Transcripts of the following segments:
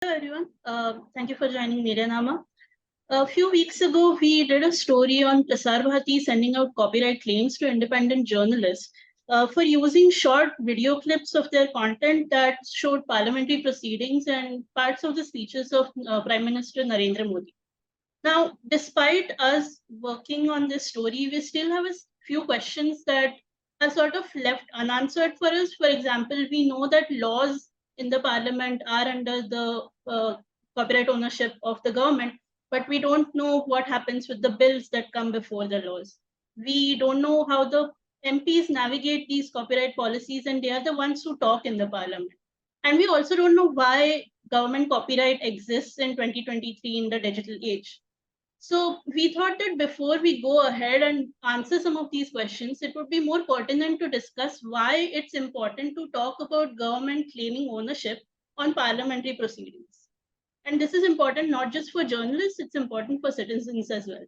Hello everyone. Thank you for joining MediaNama. A few weeks ago, we did a story on Prasar Bharati sending out copyright claims to independent journalists for using short video clips of their content that showed parliamentary proceedings and parts of the speeches of Prime Minister Narendra Modi. Now, despite us working on this story, we still have a few questions that are sort of left unanswered for us. For example, we know that laws in the parliament are under the copyright ownership of the government, but we don't know what happens with the bills that come before the laws. We don't know how the MPs navigate these copyright policies, and they are the ones who talk in the parliament. And we also don't know why government copyright exists in 2023 in the digital age. So we thought that before we go ahead and answer some of these questions, it would be more pertinent to discuss why it's important to talk about government claiming ownership on parliamentary proceedings. And this is important not just for journalists, it's important for citizens as well.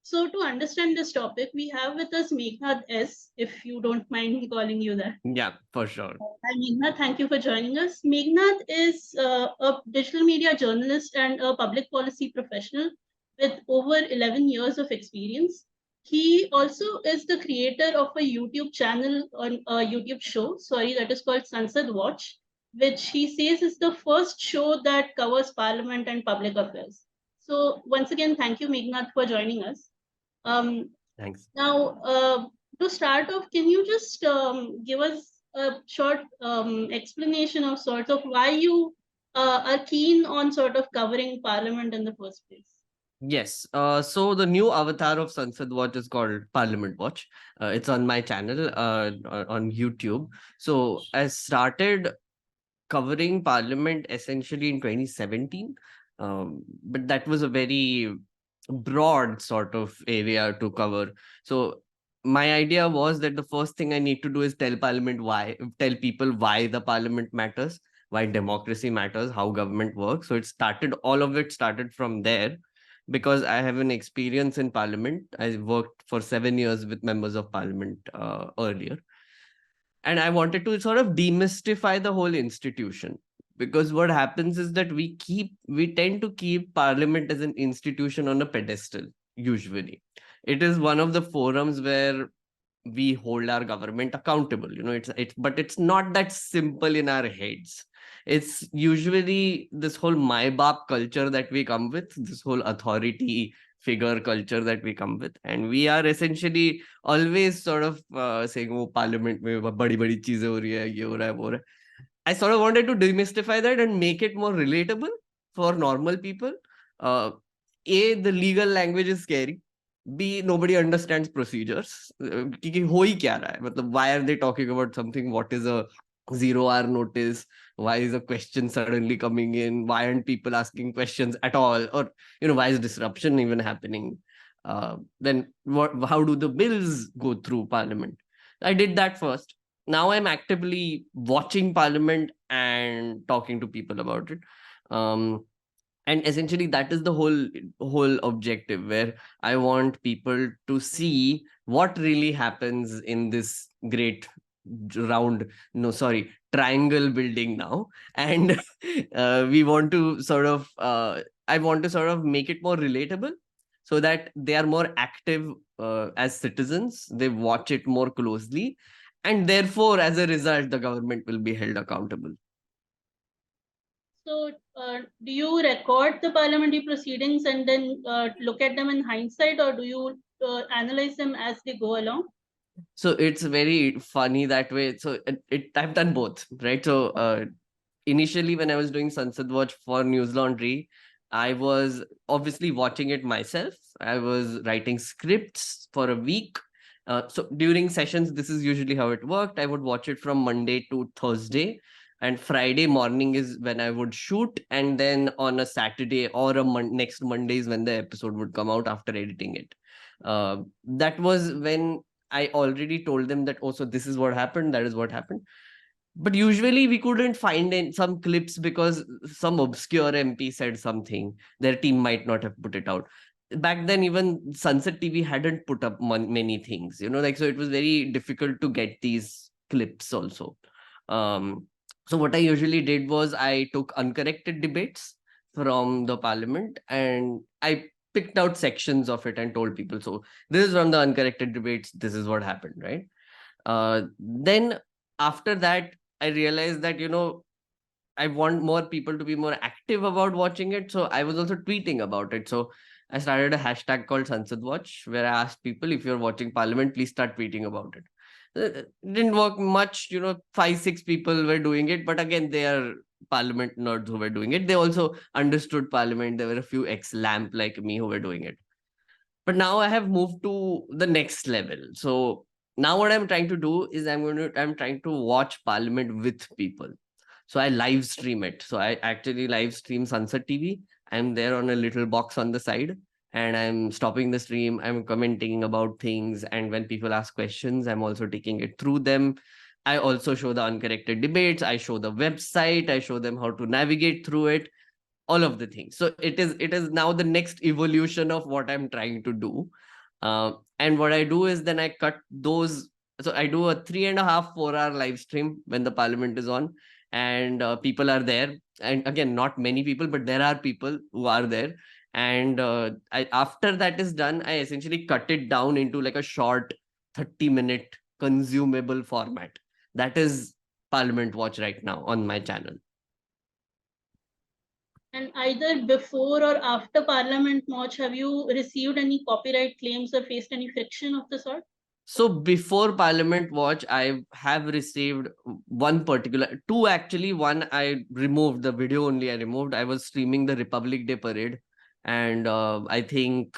So to understand this topic, we have with us Meghnad S, if you don't mind me calling you that. Yeah, for sure. Hi Meghnad, thank you for joining us. Meghnad is a digital media journalist and a public policy professional with over 11 years of experience. He also is the creator of a YouTube channel on a YouTube show, that is called Sansad Watch, which he says is the first show that covers parliament and public affairs. So once again, thank you, Meghnad, for joining us. Um, Thanks. Now, to start off, can you just give us a short explanation of sort of why you are keen on sort of covering Parliament in the first place? Yes. So the new avatar of Sansad Watch is called Parliament Watch. It's on my channel on YouTube. So I started covering Parliament essentially in 2017. But that was a very broad sort of area to cover. So my idea was that the first thing I need to do is tell people why the Parliament matters, why democracy matters, how government works. So all of it started from there because I have an experience in Parliament. I worked for 7 years with members of Parliament earlier. And I wanted to sort of demystify the whole institution, because what happens is that we tend to keep Parliament as an institution on a pedestal. Usually it is one of the forums where we hold our government accountable. But it's not that simple in our heads. It's usually this whole my bap culture that we come with, this whole authority figure culture that we come with, and we are essentially always sort of saying, oh, parliament mein badi cheeze ho rahi hai, ye ho raha hai, wo ho raha hai. I sort of wanted to demystify that and make it more relatable for normal people. uh, the legal language is scary. B, nobody understands procedures. कि हो ही क्या रहा है, मतलब why are they talking about something? What is a 0 hour notice? Why is a question suddenly coming in? Why aren't people asking questions at all? Or why is disruption even happening? Then how do the bills go through Parliament? I did that first. Now I'm actively watching Parliament and talking to people about it. And essentially that is the whole objective, where I want people to see what really happens in this great round, no, sorry, triangle building now. And we want to sort of I want to sort of make it more relatable, so that they are more active as citizens, they watch it more closely, and therefore as a result the government will be held accountable. So, do you record the parliamentary proceedings and then look at them in hindsight, or do you analyze them as they go along? So it's very funny that way. So I've done both, right? So initially when I was doing Sansad Watch for News Laundry, I was obviously watching it myself. I was writing scripts for a week. So during sessions, this is usually how it worked. I would watch it from Monday to Thursday, and Friday morning is when I would shoot, and then on a Saturday or next Monday is when the episode would come out after editing it. That was when I already told them that, oh, so this is what happened, that is what happened. But usually we couldn't find some clips because some obscure MP said something. Their team might not have put it out. Back then, even Sunset TV hadn't put up many things, so it was very difficult to get these clips also. So what I usually did was I took uncorrected debates from the parliament and I picked out sections of it and told people, so this is from the uncorrected debates, this is what happened, right? Then after that, I realized that, I want more people to be more active about watching it. So I was also tweeting about it. So I started a hashtag called Sansad Watch, where I asked people, if you're watching Parliament, please start tweeting about it. Didn't work much, 5, 6 people were doing it. But again, they are Parliament nerds who were doing it. They also understood Parliament. There were a few ex-lamp like me who were doing it. But now I have moved to the next level. So now what I'm trying to do is I'm trying to watch Parliament with people. So I live stream it. So I actually live stream Sunset TV. I'm there on a little box on the side and I'm stopping the stream. I'm commenting about things. And when people ask questions, I'm also taking it through them. I also show the uncorrected debates. I show the website. I show them how to navigate through it, all of the things. So it is now the next evolution of what I'm trying to do. And what I do is then I cut those. So I do a 3.5 4 hour live stream when the parliament is on, and people are there. And again, not many people, but there are people who are there. And after that is done, I essentially cut it down into like a short 30-minute consumable format. That is Parliament Watch right now on my channel. And either before or after Parliament Watch, have you received any copyright claims or faced any friction of the sort? So before Parliament Watch, I have received two actually. One, I removed the video only. I removed. I was streaming the Republic Day parade, and I think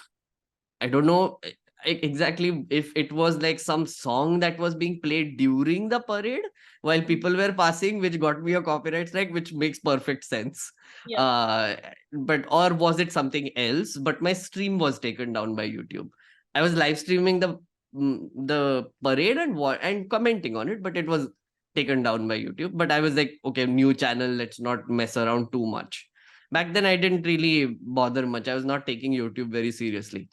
I don't know exactly if it was like some song that was being played during the parade while people were passing, which got me a copyright strike, which makes perfect sense. Yeah. But or was it something else? But my stream was taken down by YouTube. I was live streaming the parade and commenting on it, but it was taken down by YouTube. But I was like, okay, new channel, let's not mess around too much. Back then, I didn't really bother much. I was not taking YouTube very seriously.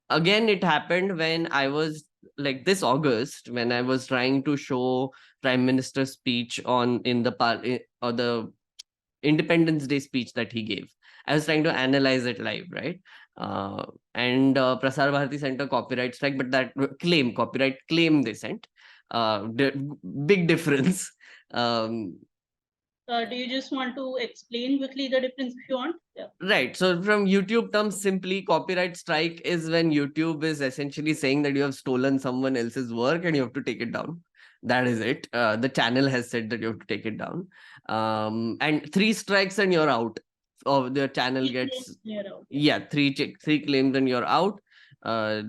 Again, it happened when I was like this August, when I was trying to show Prime Minister's speech or the Independence Day speech that he gave. I was trying to analyze it live, right? And Prasar Bharati sent a copyright strike, but that copyright claim they sent. Big difference. Um, Do you just want to explain quickly the difference if you want? Yeah. Right. So from YouTube terms, simply copyright strike is when YouTube is essentially saying that you have stolen someone else's work and you have to take it down. That is it. The channel has said that you have to take it down. And 3 strikes and you're out. Or the channel gets three claims and you're out.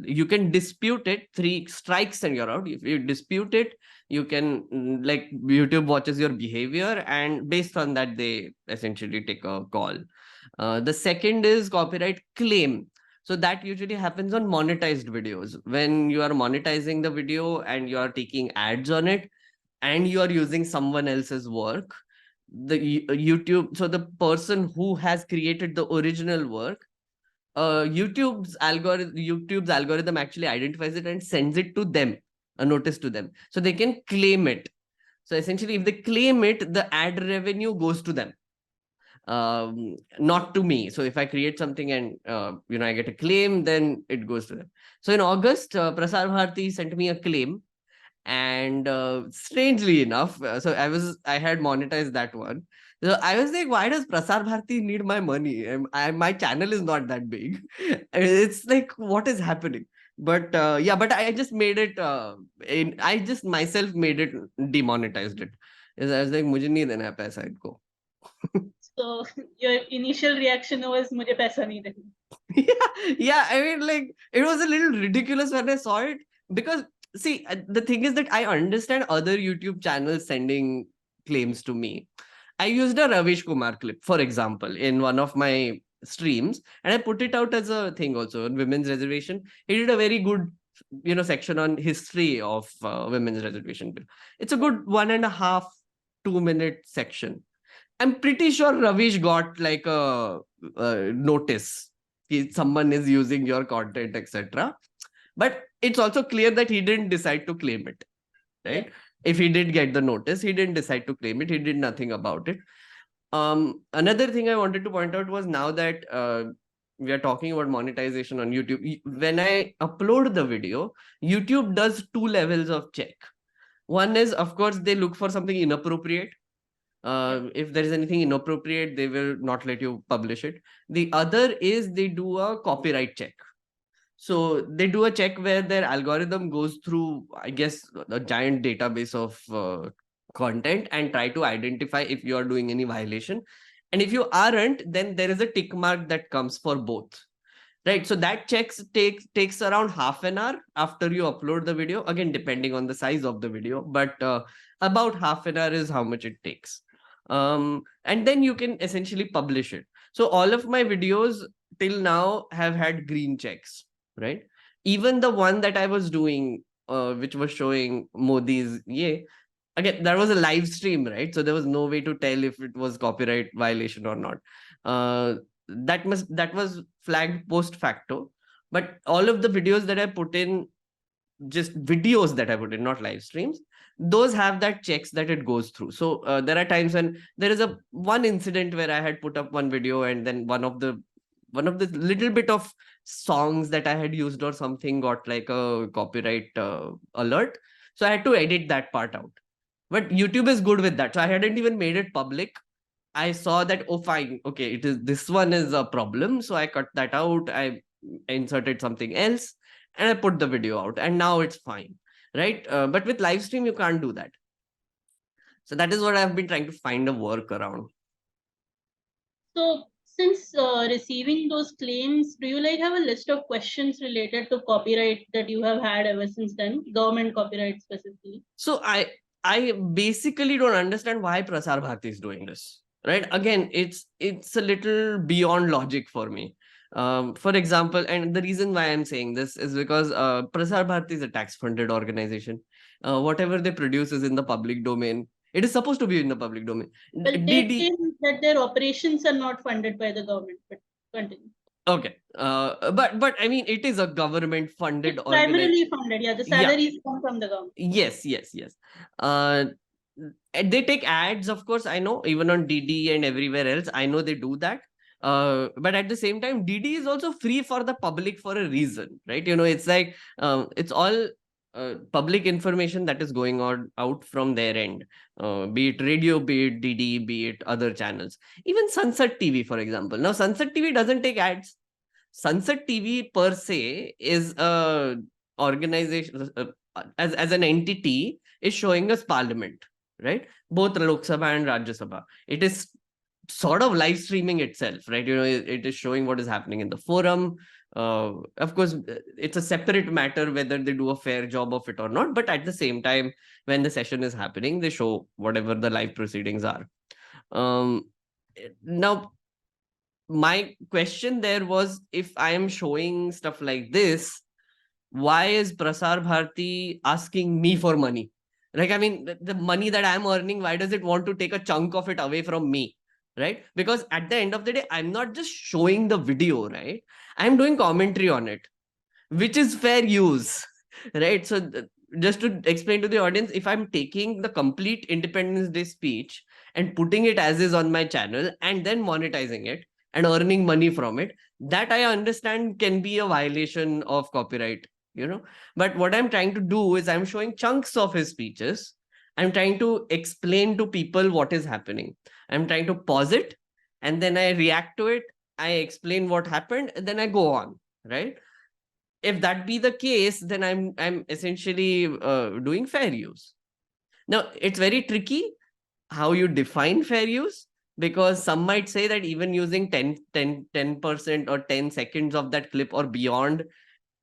You can dispute it. 3 strikes and you're out. If you dispute it, you can like YouTube watches your behavior, and based on that, they essentially take a call. The second is copyright claim. So that usually happens on monetized videos. When you are monetizing the video and you are taking ads on it and you are using someone else's work, so the person who has created the original work, YouTube's algorithm actually identifies it and sends it to them, a notice to them, so they can claim it. So essentially, if they claim it, the ad revenue goes to them, not to me. So if I create something and I get a claim, then it goes to them. So in August, Prasar Bharati sent me a claim, and strangely enough, I had monetized that one. So I was like, why does Prasar Bharati need my money? My channel is not that big. It's like, what is happening? But but I just made it. I just myself made it, demonetized it. I was like, मुझे नहीं देना है पैसा इनको. So your initial reaction was "मुझे पैसा नहीं देना." Yeah. I mean, like, it was a little ridiculous when I saw it, because see, the thing is that I understand other YouTube channels sending claims to me. I used a Ravish Kumar clip, for example, in one of my streams, and I put it out as a thing also on women's reservation. He did a very good, section on history of women's reservation bill. It's a good 1.5, 2 minute section. I'm pretty sure Ravish got like a notice. Someone is using your content, etc. But it's also clear that he didn't decide to claim it, right? If he did get the notice, he didn't decide to claim it. He did nothing about it. Another thing I wanted to point out was, now that we are talking about monetization on YouTube, when I upload the video, YouTube does two levels of check. One is, of course, they look for something inappropriate. If there is anything inappropriate, they will not let you publish it. The other is they do a copyright check. So they do a check where their algorithm goes through, I guess, a giant database of content and try to identify if you are doing any violation. And if you aren't, then there is a tick mark that comes for both. Right. So that takes around half an hour after you upload the video. Again, depending on the size of the video, but about half an hour is how much it takes. And then you can essentially publish it. So all of my videos till now have had green checks, right? Even the one that I was doing, which was showing Modi's, again, that was a live stream, right? So there was no way to tell if it was copyright violation or not. That was flagged post facto. But all of the videos that I put in, just videos that I put in, not live streams, those have that checks that it goes through. So there are times when there is one incident where I had put up one video, and then one of the little bit of songs that I had used or something got like a copyright alert. So I had to edit that part out. But YouTube is good with that. So I hadn't even made it public. I saw that, oh, fine, okay, this one is a problem. So I cut that out. I inserted something else and I put the video out, and now it's fine, right? But with live stream, you can't do that. So that is what I've been trying to find a workaround. So since receiving those claims, do you have a list of questions related to copyright that you have had ever since then, government copyright specifically? So I basically don't understand why Prasar Bharati is doing this, right? Again, it's a little beyond logic for me. For example, and the reason why I'm saying this is because Prasar Bharati is a tax-funded organization. Whatever they produce is in the public domain. It is supposed to be in the public domain. Well, they claim that their operations are not funded by the government, but continue. Okay. But I mean, it is a government funded organization. Primarily funded, yeah. The salaries come from the government. Yes. They take ads, of course, I know, even on DD and everywhere else. I know they do that. But at the same time, DD is also free for the public for a reason, right? It's like it's all public information that is going on out from their end, be it radio, be it DD, be it other channels. Even Sunset TV, for example. Now, Sunset TV doesn't take ads. Sunset TV per se is a organization, as an entity, is showing us parliament, right? Both Lok Sabha and Rajya Sabha. It is sort of live streaming itself, right? It is showing what is happening in the forum. Of course, it's a separate matter whether they do a fair job of it or not. But at the same time, when the session is happening, they show whatever the live proceedings are. Now, my question there was, if I am showing stuff like this, why is Prasar Bharati asking me for money? Like, I mean, the money that I'm earning, why does it want to take a chunk of it away from me? Right? Because at the end of the day, I'm not just showing the video, right? I'm doing commentary on it, which is fair use, right? So just to explain to the audience, if I'm taking the complete Independence Day speech and putting it as is on my channel and then monetizing it and earning money from it, that I understand can be a violation of copyright, But what I'm trying to do is I'm showing chunks of his speeches. I'm trying to explain to people what is happening. I'm trying to pause it, and then I react to it. I explain what happened, and then I go on, right? If that be the case, then I'm essentially doing fair use. Now, it's very tricky how you define fair use, because some might say that even using 10% or 10 seconds of that clip or beyond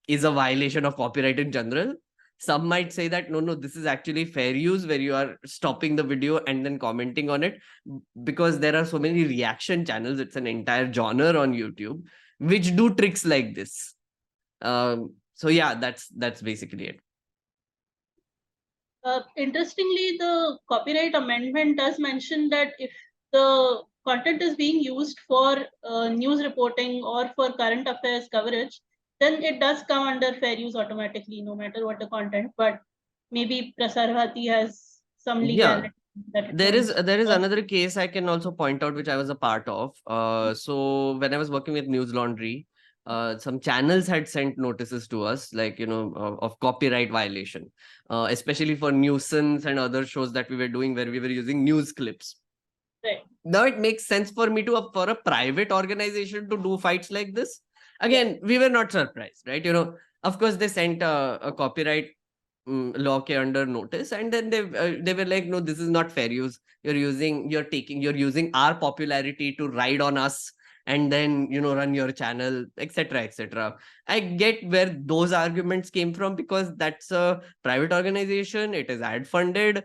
is a violation of copyright in general. Some might say that no, this is actually fair use, where you are stopping the video and then commenting on it, because there are so many reaction channels. It's an entire genre on YouTube which do tricks like this. So yeah, that's basically it. Interestingly, the copyright amendment does mention that if the content is being used for news reporting or for current affairs coverage, then it does come under fair use automatically, no matter what the content. But maybe Prasar Bharati has some Yeah. legality that it There is holds. another case I can also point out, which I was a part of. So when I was working with News Laundry, some channels had sent notices to us, like, of copyright violation, especially for nuisance and other shows that we were doing where we were using news clips. Right. Now it makes sense for me to for a private organization to do fights like this. Again, we were not surprised, right? Of course they sent a copyright law ke under notice, and then they were like, no, this is not fair use. You're using our popularity to ride on us, and then run your channel, etc., etc. I get where those arguments came from, because that's a private organization, it is ad funded.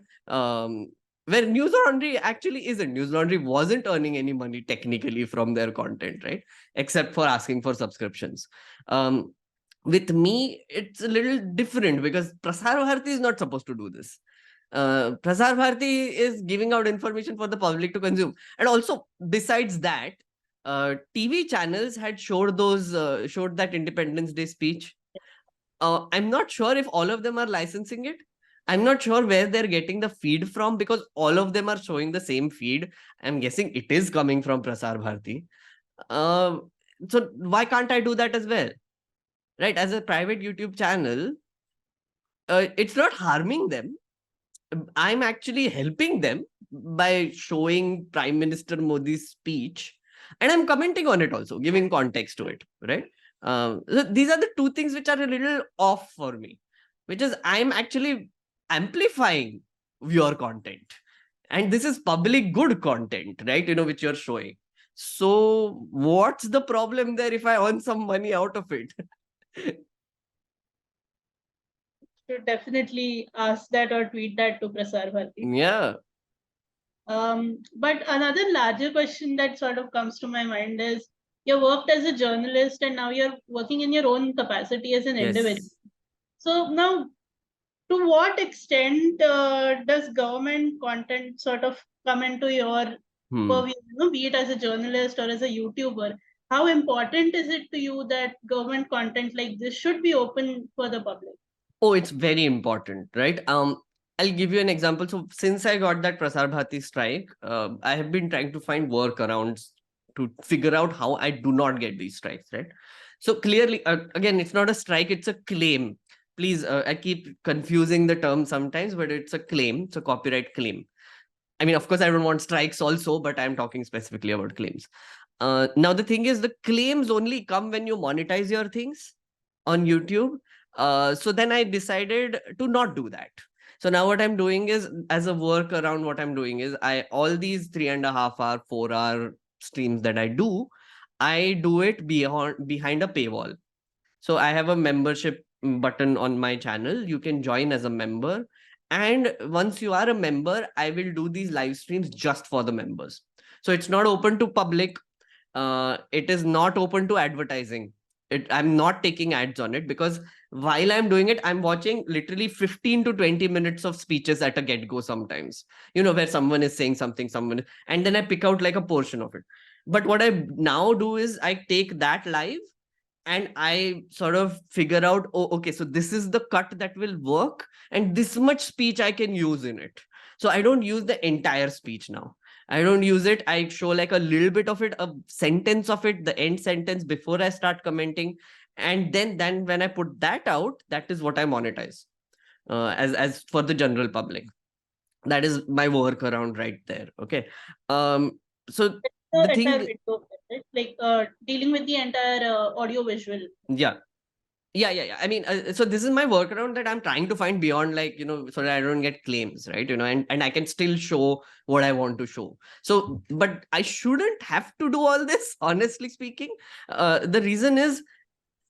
Where News Laundry actually isn't. News Laundry wasn't earning any money technically from their content, right? Except for asking for subscriptions. With me, it's a little different, because Prasar Bharati is not supposed to do this. Prasar Bharati is giving out information for the public to consume. And also, besides that, TV channels had showed that Independence Day speech. I'm not sure if all of them are licensing it. I'm not sure where they're getting the feed from, because all of them are showing the same feed. I'm guessing it is coming from Prasar Bharati. So why can't I do that as well? Right? As a private YouTube channel, it's not harming them. I'm actually helping them by showing Prime Minister Modi's speech, and I'm commenting on it also, giving context to it, right? So these are the two things which are a little off for me, which is I'm actually amplifying your content, and this is public good content, right? Which you're showing. So what's the problem there if I earn some money out of it? Should definitely ask that or tweet that to Prasar Bharati. Yeah. But another larger question that sort of comes to my mind is, you worked as a journalist and now you're working in your own capacity as an individual. Yes. So now, to what extent does government content sort of come into your purview, be it as a journalist or as a YouTuber? How important is it to you that government content like this should be open for the public? Oh, it's very important, right? I'll give you an example. So since I got that Prasar Bharati strike, I have been trying to find workarounds to figure out how I do not get these strikes, right? So clearly, again, it's not a strike, it's a claim. Please, I keep confusing the term sometimes, but it's a claim, it's a copyright claim. I mean, of course, I don't want strikes also, but I'm talking specifically about claims. Now, the thing is, the claims only come when you monetize your things on YouTube. So then I decided to not do that. So now what I'm doing is, as a workaround, what I'm doing is, all these 3.5 hour, 4 hour streams that I do it behind a paywall. So I have a membership button on my channel. You can join as a member. And once you are a member, I will do these live streams just for the members. So it's not open to public. It is not open to advertising. I'm not taking ads on it, because while I'm doing it, I'm watching literally 15 to 20 minutes of speeches at a get-go sometimes, where someone is saying something, and then I pick out like a portion of it. But what I now do is I take that live and I sort of figure out, oh, okay, so this is the cut that will work, and this much speech I can use in it. So I don't use the entire speech now. I don't use it. I show like a little bit of it, a sentence of it, the end sentence before I start commenting. And then when I put that out, that is what I monetize as for the general public. That is my workaround right there. Okay. So The the entire thing, video, right? Like dealing with the entire audio visual. yeah. Yeah. I mean, so this is my workaround that I'm trying to find beyond, like, so that I don't get claims, right? And I can still show what I want to show. So, but I shouldn't have to do all this, honestly speaking. The reason is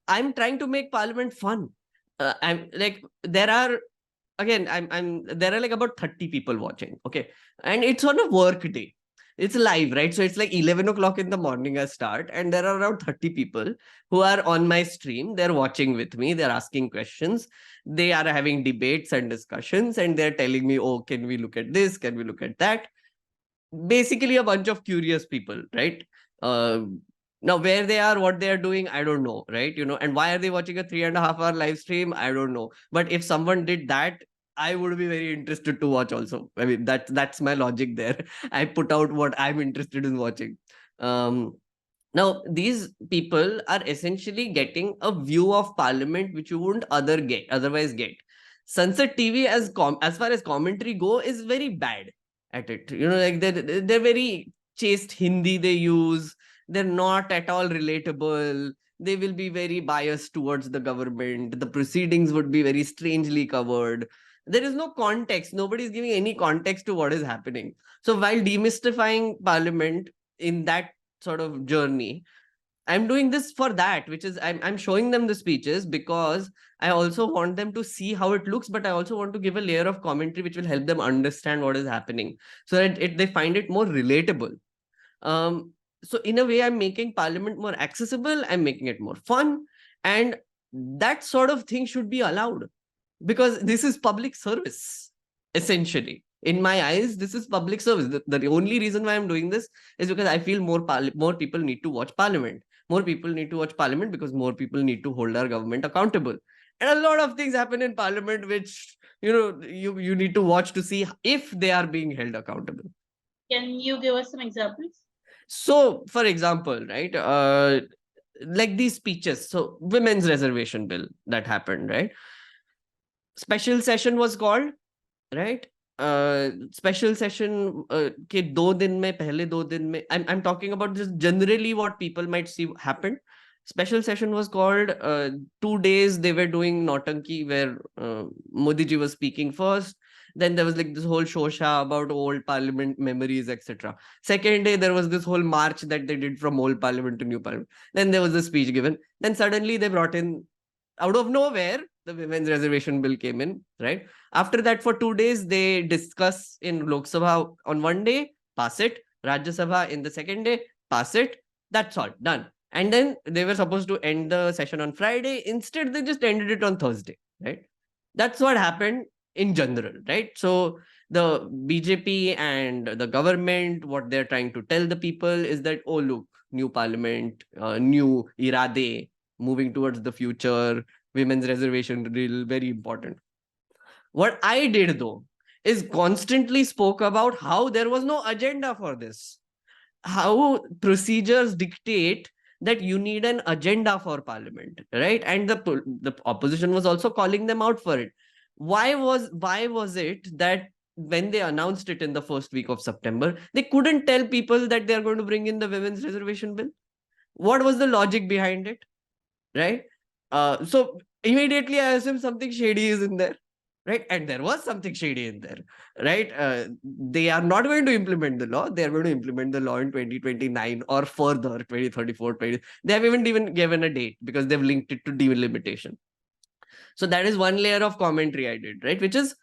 I'm trying to make Parliament fun. I'm like, there are like about 30 people watching. Okay. And it's on a work day. It's live, right? So it's like 11 o'clock in the morning I start, and there are around 30 people who are on my stream. They're watching with me. They're asking questions. They are having debates and discussions, and they're telling me, oh, can we look at this? Can we look at that? Basically a bunch of curious people, right? Uh, Now where they are, what they are doing, I don't know, right? And why are they watching a 3.5 hour live stream? I don't know. But if someone did that I would be very interested to watch also. I mean, that's my logic there. I put out what I'm interested in watching. Now, these people are essentially getting a view of parliament which you wouldn't otherwise get. Sunset TV, as far as commentary go, is very bad at it. Like they're very chaste Hindi they use. They're not at all relatable. They will be very biased towards the government. The proceedings would be very strangely covered. There is no context. Nobody is giving any context to what is happening. So while demystifying parliament in that sort of journey, I'm doing this for that, which is I'm showing them the speeches because I also want them to see how it looks, but I also want to give a layer of commentary which will help them understand what is happening, so that they find it more relatable. So in a way, I'm making parliament more accessible, I'm making it more fun, and that sort of thing should be allowed, because this is public service, essentially. In my eyes, this is public service. The only reason why I'm doing this is because I feel more people need to watch parliament. More people need to watch parliament because more people need to hold our government accountable. And a lot of things happen in parliament which you need to watch to see if they are being held accountable. Can you give us some examples? So, for example, right, like these speeches. So, women's reservation bill that happened, right? Special session was called, right? Special session के 2 दिन में पहले 2 दिन में I'm talking about just generally what people might see happened. Special session was called. 2 days they were doing Nautanki, where Modi ji was speaking first. Then there was like this whole shosha about old parliament memories, etc. Second day there was this whole march that they did from old parliament to new parliament. Then there was a speech given. Then suddenly they brought in, out of nowhere, the women's reservation bill came in, right? After that, for 2 days, they discuss in Lok Sabha on one day, pass it. Rajya Sabha in the second day, pass it. That's all, done. And then they were supposed to end the session on Friday. Instead, they just ended it on Thursday, right? That's what happened in general, right? So the BJP and the government, what they're trying to tell the people is that, oh, look, new parliament, new irade, moving towards the future, women's reservation bill, very important. What I did though is constantly spoke about how there was no agenda for this, how procedures dictate that you need an agenda for parliament, right? And the opposition was also calling them out for it. Why was it that when they announced it in the first week of September, they couldn't tell people that they are going to bring in the women's reservation bill? What was the logic behind it, right? So immediately I assume something shady is in there, right? And there was something shady in there, right? They are not going to implement the law. They are going to implement the law in 2029 or further, 2034, 20. They have even given a date because they've linked it to delimitation. So that is one layer of commentary I did, right? Which is,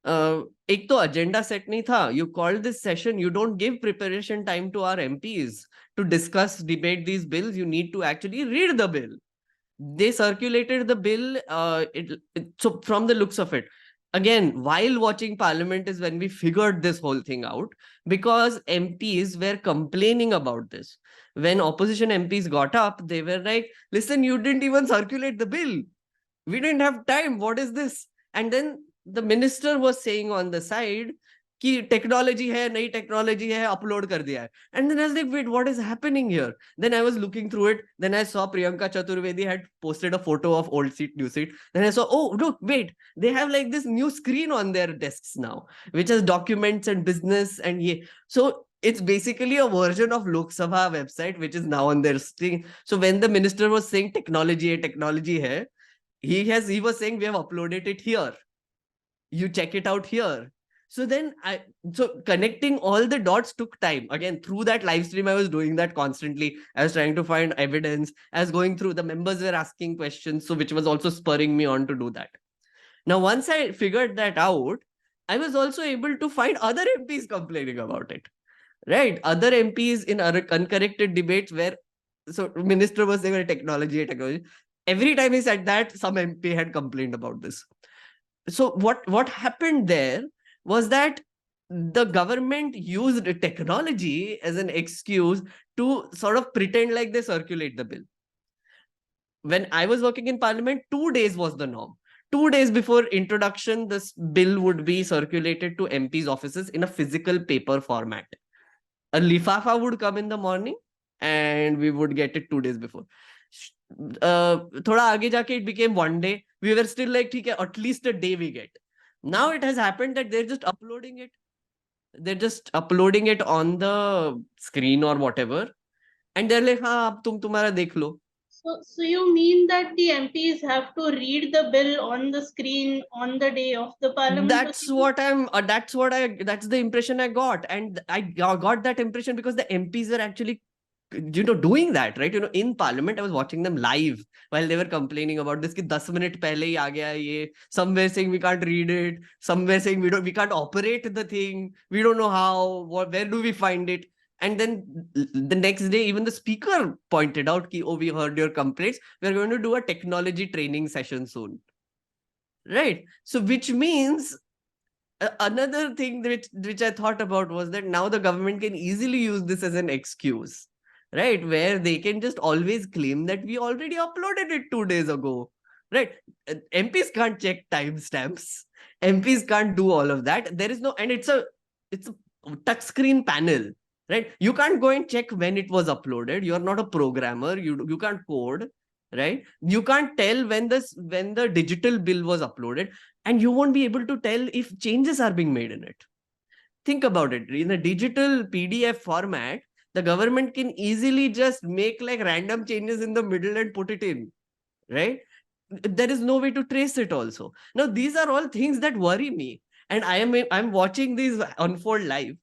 एक तो agenda set नहीं था. You called this session. You don't give preparation time to our MPs to discuss, debate these bills. You need to actually read the bill. They circulated the bill. So from the looks of it, again, while watching parliament is when we figured this whole thing out, because MPs were complaining about this. When opposition MPs got up, they were like, listen, you didn't even circulate the bill. We didn't have time. What is this? And then the minister was saying on the side कि technology है, नई technology है, upload कर दिया है. And then I was like, wait, what is happening here? Then I was looking through it. Then I saw Priyanka Chaturvedi had posted a photo of old seat, new seat. Then I saw, oh, look, wait, they have like this new screen on their desks now, which has documents and business and yeah. So it's basically a version of Lok Sabha website, which is now on their thing. So when the minister was saying technology hai, he was saying we have uploaded it here. You check it out here. So then so connecting all the dots took time. Again, through that live stream, I was doing that constantly. I was trying to find evidence. I was going through, the members were asking questions, so which was also spurring me on to do that. Now, once I figured that out, I was also able to find other MPs complaining about it, right? Other MPs in uncorrected debates where, so minister was saying technology. Every time he said that, some MP had complained about this. So what happened there was that the government used technology as an excuse to sort of pretend like they circulate the bill. When I was working in parliament, 2 days was the norm. 2 days before introduction, this bill would be circulated to MPs' offices in a physical paper format. A lifafa would come in the morning and we would get it 2 days before. Thoda aage jaake it became 1 day. We were still like, at least a day we get. Now it has happened that they're just uploading it. They're just uploading it on the screen or whatever. And they're like, हाँ अब तुम तुम्हारा देख लो. So you mean that the MPs have to read the bill on the screen on the day of the parliament? That's the impression I got. And I got that impression because the MPs are actually, doing that, right? In parliament, I was watching them live while they were complaining about this. Ki 10 minute pehle hi aa gaya ye. Somewhere saying we can't read it. Somewhere saying we can't operate the thing. We don't know how. Where do we find it? And then the next day, even the speaker pointed out, ki, oh, we heard your complaints. We're going to do a technology training session soon. Right. So which means another thing which I thought about was that now the government can easily use this as an excuse, right? Where they can just always claim that we already uploaded it 2 days ago, right? MPs can't check timestamps. MPs can't do all of that. There is no, and it's a touchscreen panel, right? You can't go and check when it was uploaded. You're not a programmer. You can't code, right? You can't tell when the digital bill was uploaded, and you won't be able to tell if changes are being made in it. Think about it. In a digital PDF format, the government can easily just make like random changes in the middle and put it in, right? There is no way to trace it also. Now, these are all things that worry me. And I'm watching these unfold live,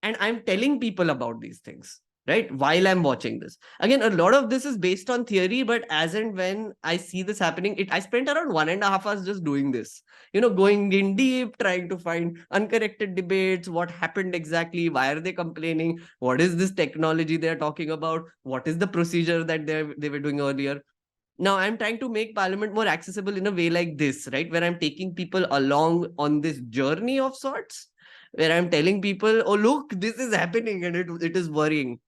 and I'm telling people about these things, right? While I'm watching this. Again, a lot of this is based on theory, but as and when I see this happening, I spent around 1.5 hours just doing this, going in deep, trying to find uncorrected debates, what happened exactly, why are they complaining, what is this technology they're talking about, what is the procedure that they were doing earlier. Now I'm trying to make parliament more accessible in a way like this, right? Where I'm taking people along on this journey of sorts, where I'm telling people, oh, look, this is happening and it is worrying.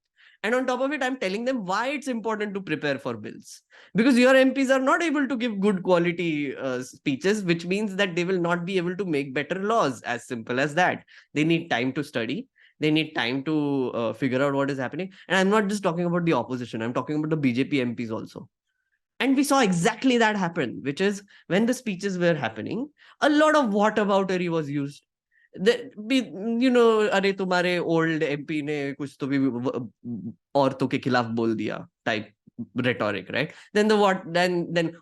And on top of it, I'm telling them why it's important to prepare for bills. Because your MPs are not able to give good quality speeches, which means that they will not be able to make better laws. As simple as that. They need time to study. They need time to figure out what is happening. And I'm not just talking about the opposition. I'm talking about the BJP MPs also. And we saw exactly that happen, which is when the speeches were happening, a lot of whataboutery was used. अरे तुम्हारे old MP ने कुछ तो भी औरतों के खिलाफ बोल दिया type rhetoric, right? Then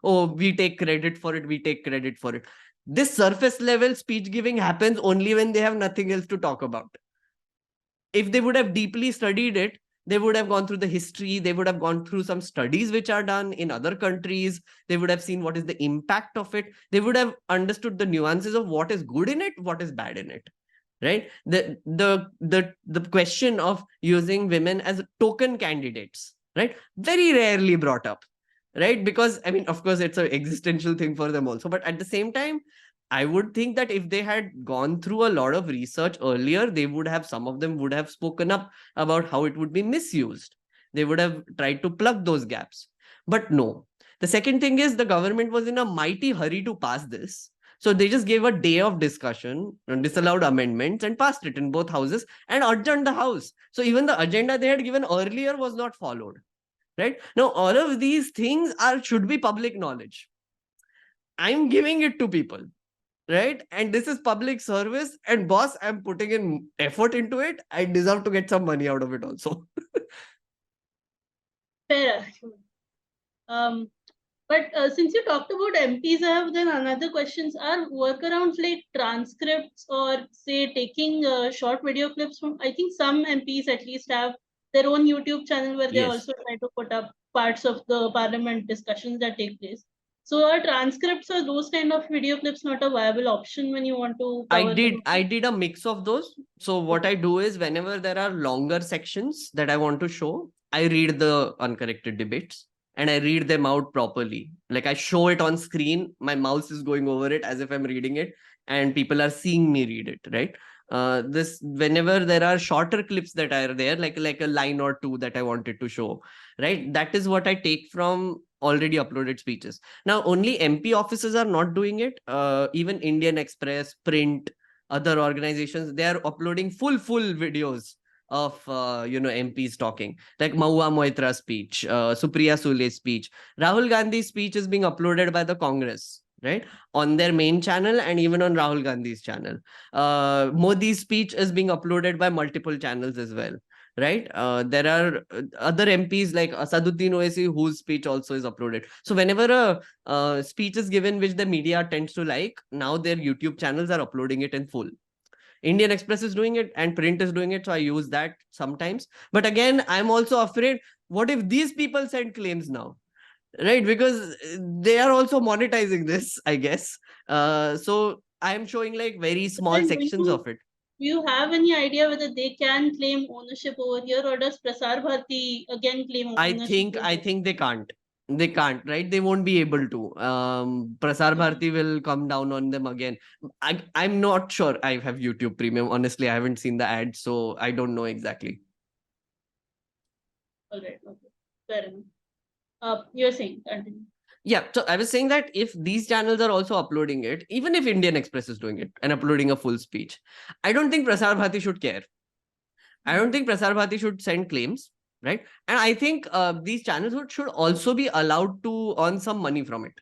oh, we take credit for it. This surface level speech giving happens only when they have nothing else to talk about. If they would have deeply studied it, they would have gone through the history, they would have gone through some studies which are done in other countries, they would have seen what is the impact of it, they would have understood the nuances of what is good in it, what is bad in it, right? The question of using women as token candidates, right, very rarely brought up, right? Because I mean, of course, it's an existential thing for them also, but at the same time, I would think that if they had gone through a lot of research earlier, some of them would have spoken up about how it would be misused. They would have tried to plug those gaps. But no. The second thing is the government was in a mighty hurry to pass this. So they just gave a day of discussion, disallowed amendments, and passed it in both houses and adjourned the house. So even the agenda they had given earlier was not followed. Right? Now, all of these things should be public knowledge. I'm giving it to people. Right? And this is public service. And boss, I'm putting in effort into it. I deserve to get some money out of it also. Fair. But since you talked about MPs, I have then another questions. Are workarounds like transcripts or say taking short video clips from, I think some MPs at least have their own YouTube channel where they also try to put up parts of the parliament discussions that take place. So are transcripts or those kind of video clips not a viable option when you want to cover I did a mix of those. So what I do is whenever there are longer sections that I want to show, I read the uncorrected debates and I read them out properly. Like I show it on screen, my mouse is going over it as if I'm reading it, and people are seeing me read it, right? This whenever there are shorter clips that are there, like a line or two that I wanted to show, right? That is what I take from already uploaded speeches. Now, only MP offices are not doing it. Even Indian Express, Print, other organizations, they are uploading full videos of MPs talking, like Mahua Moitra's speech, Supriya Sule's speech. Rahul Gandhi's speech is being uploaded by the Congress, right, on their main channel and even on Rahul Gandhi's channel. Modi's speech is being uploaded by multiple channels as well, right? There are other MPs like Asaduddin Owaisi, whose speech also is uploaded. So whenever a speech is given which the media tends to like, now their YouTube channels are uploading it in full. Indian Express is doing it and Print is doing it, so I use that sometimes. But again, I'm also afraid, what if these people send claims now? Right, because they are also monetizing this, I guess. So I'm showing like very small Then sections of it. do you have any idea whether they can claim ownership over here, or does Prasar Bharati again claim ownership? I think they can't. They can't, right? They won't be able to. Prasar Bharati will come down on them again. I'm not sure. I have YouTube Premium. Honestly, I haven't seen the ads, so I don't know exactly. All right. Okay. Fair enough. You're saying, continue. Yeah, so I was saying that if these channels are also uploading it, even if Indian Express is doing it and uploading a full speech, I don't think Prasar Bharati should care. I don't think Prasar Bharati should send claims, right? And I think these channels should also be allowed to earn some money from it.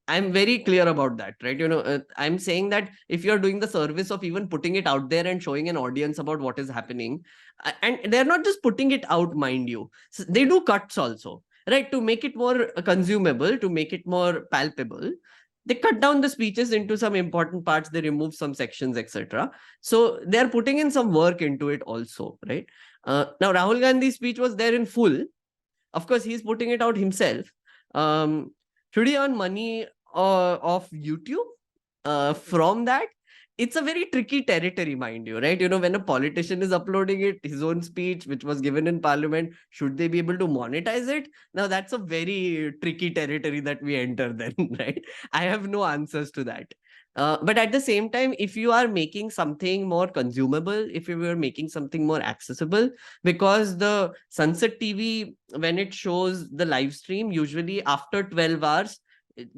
I'm very clear about that, right? I'm saying that if you're doing the service of even putting it out there and showing an audience about what is happening, and they're not just putting it out, mind you, so they do cuts also, right? To make it more consumable, to make it more palpable, they cut down the speeches into some important parts, they remove some sections, etc. So they're putting in some work into it also, right? Now, Rahul Gandhi's speech was there in full. Of course, he's putting it out himself. Um, should he earn money of YouTube from that? It's a very tricky territory, mind you, right? When a politician is uploading it, his own speech, which was given in parliament, should they be able to monetize it? Now, that's a very tricky territory that we enter then, right? I have no answers to that. But at the same time, if you are making something more consumable, if you are making something more accessible, because the Sunset TV, when it shows the live stream, usually after 12 hours,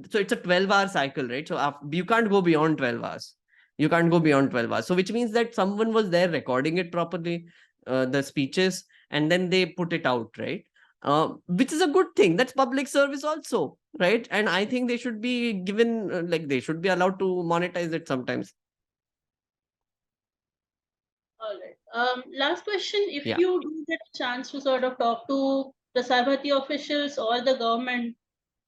so it's a 12-hour cycle, right? So you can't go beyond 12 hours. You can't go beyond 12 hours. So which means that someone was there recording it properly, the speeches, and then they put it out, right? Which is a good thing. That's public service also, right? And I think they should be given, they should be allowed to monetize it sometimes. All right. Last question. If Yeah. you do get a chance to sort of talk to the Prasar Bharati officials or the government,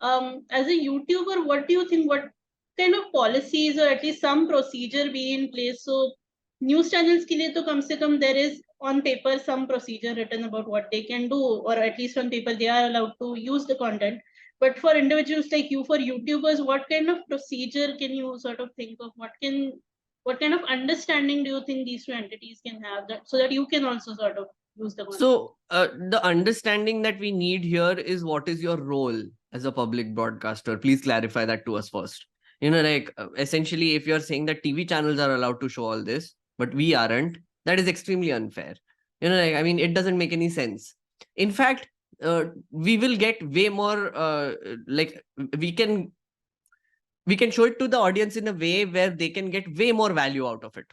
as a YouTuber, what do you think? What kind of policies or at least some procedure be in place? So news channels के लिए तो कम से कम there is on paper some procedure written about what they can do, or at least on paper they are allowed to use the content. But for individuals like you, for YouTubers, what kind of procedure can you sort of think of? What kind of understanding do you think these two entities can have, that so that you can also sort of use the content? So the understanding that we need here is, what is your role as a public broadcaster? Please clarify that to us first. Essentially, if you're saying that TV channels are allowed to show all this, but we aren't, that is extremely unfair. It doesn't make any sense. In fact, we will get way more, we can show it to the audience in a way where they can get way more value out of it,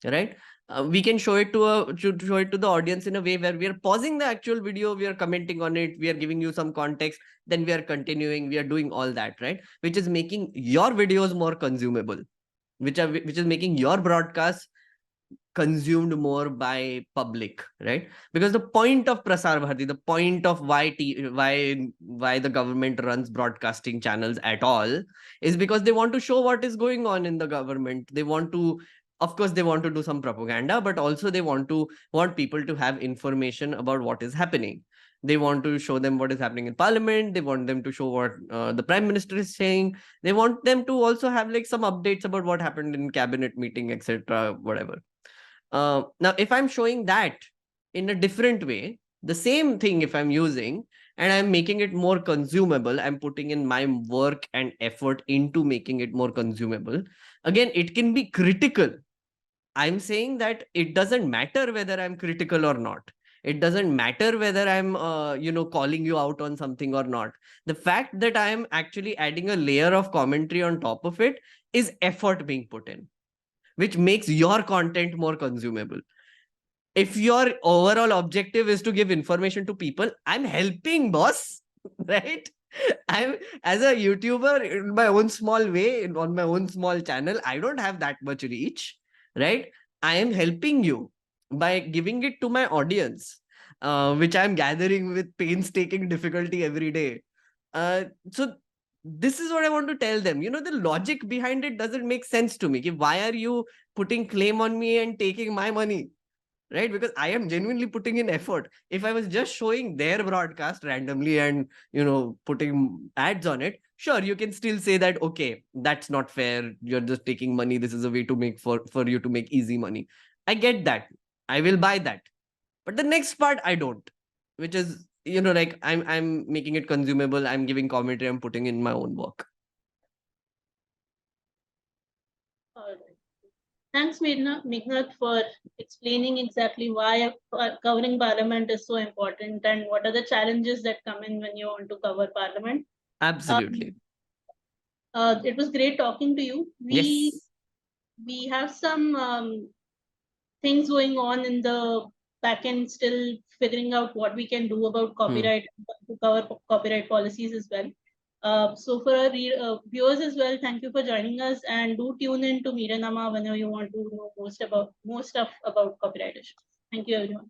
right? We can show it to the audience in a way where we are pausing the actual video, we are commenting on it, we are giving you some context, then we are continuing, we are doing all that, right? Which is making your videos more consumable, which is making your broadcast consumed more by public, right? Because the point of Prasar Bharati, the point of why the government runs broadcasting channels at all, is because they want to show what is going on in the government. They want to, of course, they want to do some propaganda, but also they want people to have information about what is happening. They want to show them what is happening in parliament. They want them to show what the prime minister is saying. They want them to also have like some updates about what happened in cabinet meeting, etc., whatever. Now, if I'm showing that in a different way, the same thing, if I'm using and I'm making it more consumable, I'm putting in my work and effort into making it more consumable. Again, it can be critical. I'm saying that it doesn't matter whether I'm critical or not. It doesn't matter whether I'm, calling you out on something or not. The fact that I am actually adding a layer of commentary on top of it is effort being put in, which makes your content more consumable. If your overall objective is to give information to people, I'm helping, boss, right? I'm, as a YouTuber in my own small way, on my own small channel, I don't have that much reach, right? I am helping you by giving it to my audience, which I'm gathering with painstaking difficulty every day. So this is what I want to tell them. The logic behind it doesn't make sense to me. Why are you putting claim on me and taking my money? Right? Because I am genuinely putting in effort. If I was just showing their broadcast randomly and putting ads on it, sure, you can still say that, okay, that's not fair, you're just taking money, this is a way to make for you to make easy money. I get that, I will buy that. But the next part I don't, which is, like, I'm making it consumable, I'm giving commentary, I'm putting in my own work. All right. Thanks, Meghnad, for explaining exactly why covering Parliament is so important and what are the challenges that come in when you want to cover Parliament. Absolutely. It was great talking to you. Yes. We have some things going on in the back end, still figuring out what we can do about copyright to cover copyright policies as well. So for our viewers as well, thank you for joining us, and do tune in to MediaNama whenever you want to know more stuff about copyright issues. Thank you, everyone.